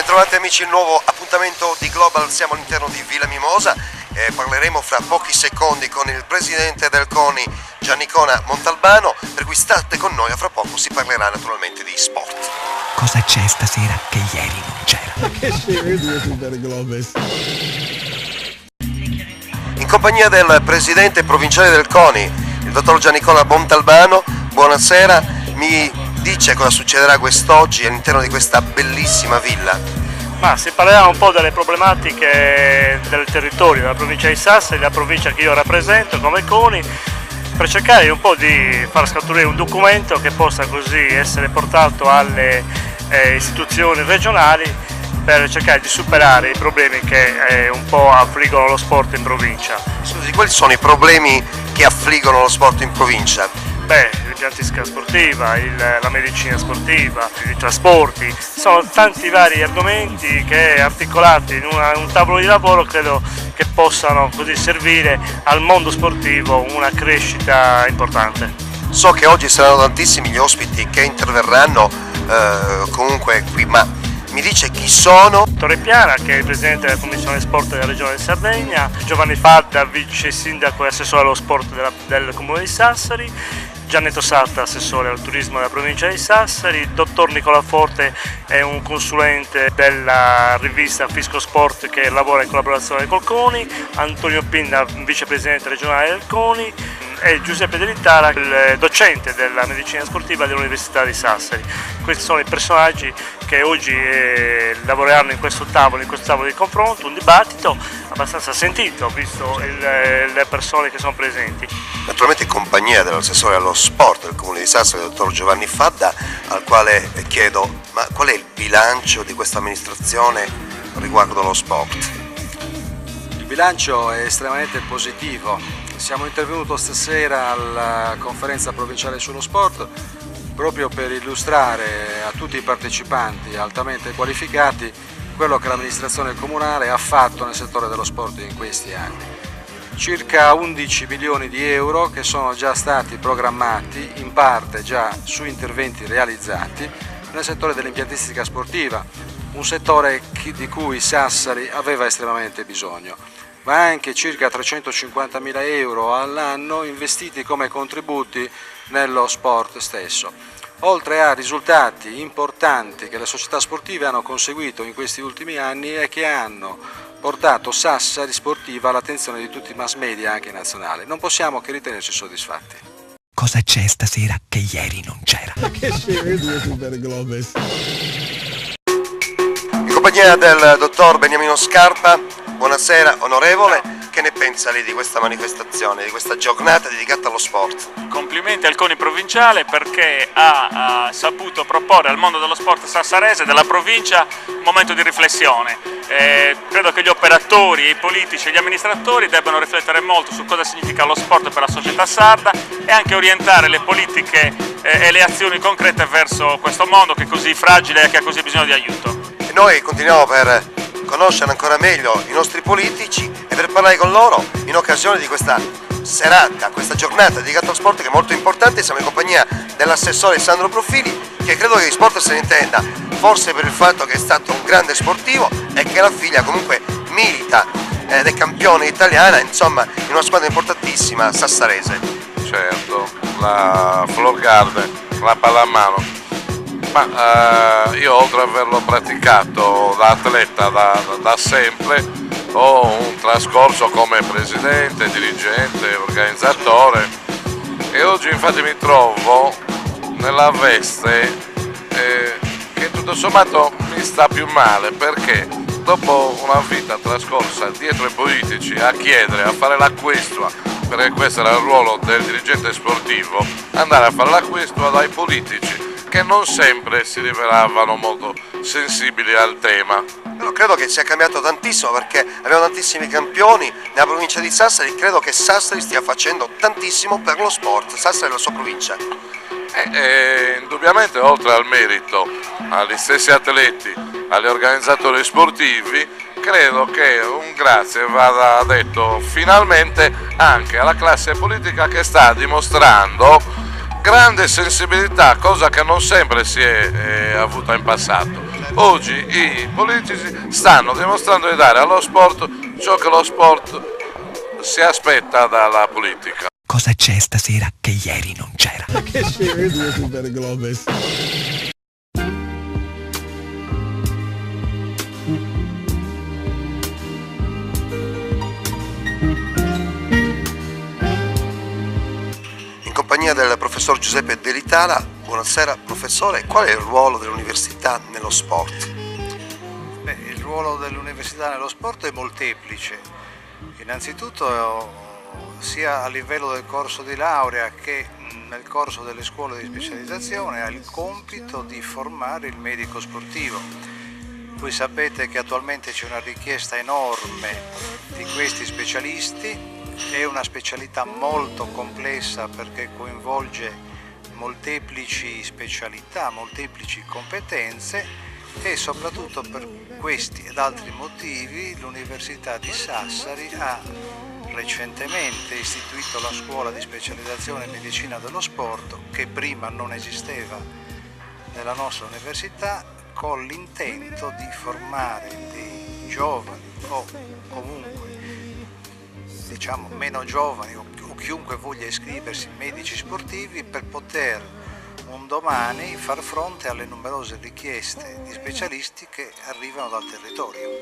Bentrovati amici, il nuovo appuntamento di Global, siamo all'interno di Villa Mimosa e parleremo fra pochi secondi con il presidente del CONI Giannicona Montalbano, per cui state con noi, a fra poco si parlerà naturalmente di sport. Cosa c'è stasera che ieri non c'era? Che scemo super Globes. In compagnia del presidente provinciale del CONI, il dottor Giannicona Montalbano, buonasera, mi dice cosa succederà quest'oggi all'interno di questa bellissima villa? Ma si parlerà un po' delle problematiche del territorio della provincia di Sassari, la provincia che io rappresento come CONI, per cercare un po' di far scaturire un documento che possa così essere portato alle istituzioni regionali per cercare di superare i problemi che un po' affliggono lo sport in provincia. Scusi, quali sono i problemi che affliggono lo sport in provincia? Beh, l'impiantistica sportiva, la medicina sportiva, i trasporti, sono tanti vari argomenti che articolati in un tavolo di lavoro credo che possano così servire al mondo sportivo una crescita importante. So che oggi saranno tantissimi gli ospiti che interverranno comunque qui, ma mi dice chi sono? Torre Piana, che è il presidente della Commissione Sport della Regione di Sardegna, Giovanni Fadda, vice sindaco e assessore allo sport del Comune di Sassari, Giannetto Satta, assessore al turismo della provincia di Sassari, il dottor Nicola Forte è un consulente della rivista Fisco Sport che lavora in collaborazione col CONI, Antonio Pinna, vicepresidente regionale del CONI, e Giuseppe Dell'Itara, il docente della medicina sportiva dell'Università di Sassari. Questi sono i personaggi che oggi lavoreranno in questo tavolo di confronto, un dibattito abbastanza sentito visto le persone che sono presenti. Naturalmente in compagnia dell'assessore allo sport del Comune di Sassari, il dottor Giovanni Fadda, al quale chiedo ma qual è il bilancio di questa amministrazione riguardo lo sport? Il bilancio è estremamente positivo. Siamo intervenuti stasera alla conferenza provinciale sullo sport proprio per illustrare a tutti i partecipanti altamente qualificati quello che l'amministrazione comunale ha fatto nel settore dello sport in questi anni. Circa 11 milioni di euro che sono già stati programmati, in parte già su interventi realizzati nel settore dell'impiantistica sportiva, un settore di cui Sassari aveva estremamente bisogno, ma anche circa 350.000 euro all'anno investiti come contributi nello sport stesso, oltre a risultati importanti che le società sportive hanno conseguito in questi ultimi anni e che hanno portato Sassari Sportiva all'attenzione di tutti i mass media anche nazionali. Non possiamo che ritenerci soddisfatti. Cosa c'è stasera che ieri non c'era? Che scemo super Globes. In compagnia del dottor Beniamino Scarpa, buonasera onorevole, che ne pensa lei di questa manifestazione, di questa giornata dedicata allo sport? Complimenti al CONI provinciale perché ha saputo proporre al mondo dello sport sassarese, della provincia, un momento di riflessione. Credo che gli operatori, i politici e gli amministratori debbano riflettere molto su cosa significa lo sport per la società sarda e anche orientare le politiche e le azioni concrete verso questo mondo che è così fragile e che ha così bisogno di aiuto. E noi continuiamo per conoscere ancora meglio i nostri politici e per parlare con loro in occasione di questa serata, questa giornata dedicata allo sport che è molto importante. Siamo in compagnia dell'assessore Sandro Profili, che credo che di sport se ne intenda, forse per il fatto che è stato un grande sportivo e che la figlia comunque milita ed è campione italiana, insomma in una squadra importantissima sassarese. Certo, la Floor Garden, la pallamano. Ma io oltre ad averlo praticato da atleta da sempre, ho un trascorso come presidente, dirigente, organizzatore e oggi infatti mi trovo nella veste che tutto sommato mi sta più male, perché dopo una vita trascorsa dietro i politici a chiedere, a fare la questua, perché questo era il ruolo del dirigente sportivo, andare a fare la questua dai politici che non sempre si rivelavano molto sensibili al tema. Però credo che sia cambiato tantissimo, perché abbiamo tantissimi campioni nella provincia di Sassari. Credo che Sassari stia facendo tantissimo per lo sport, Sassari e la sua provincia. Indubbiamente, oltre al merito agli stessi atleti, agli organizzatori sportivi, credo che un grazie vada detto finalmente anche alla classe politica che sta dimostrando grande sensibilità, cosa che non sempre si è avuta in passato. oggi i politici stanno dimostrando di dare allo sport ciò che lo sport si aspetta dalla politica. Cosa c'è stasera che ieri non c'era? Che scemo, io devo super Globes. In compagnia del professor Giuseppe Delitala. Buonasera professore, qual è il ruolo dell'università nello sport? Il ruolo dell'università nello sport è molteplice. Innanzitutto sia a livello del corso di laurea che nel corso delle scuole di specializzazione ha il compito di formare il medico sportivo. Voi sapete che attualmente c'è una richiesta enorme di questi specialisti, è una specialità molto complessa perché coinvolge molteplici specialità, molteplici competenze e soprattutto per questi ed altri motivi l'Università di Sassari ha recentemente istituito la scuola di specializzazione in medicina dello sport che prima non esisteva nella nostra università, con l'intento di formare dei giovani o comunque diciamo meno giovani o chiunque voglia iscriversi, medici sportivi, per poter un domani far fronte alle numerose richieste di specialisti che arrivano dal territorio.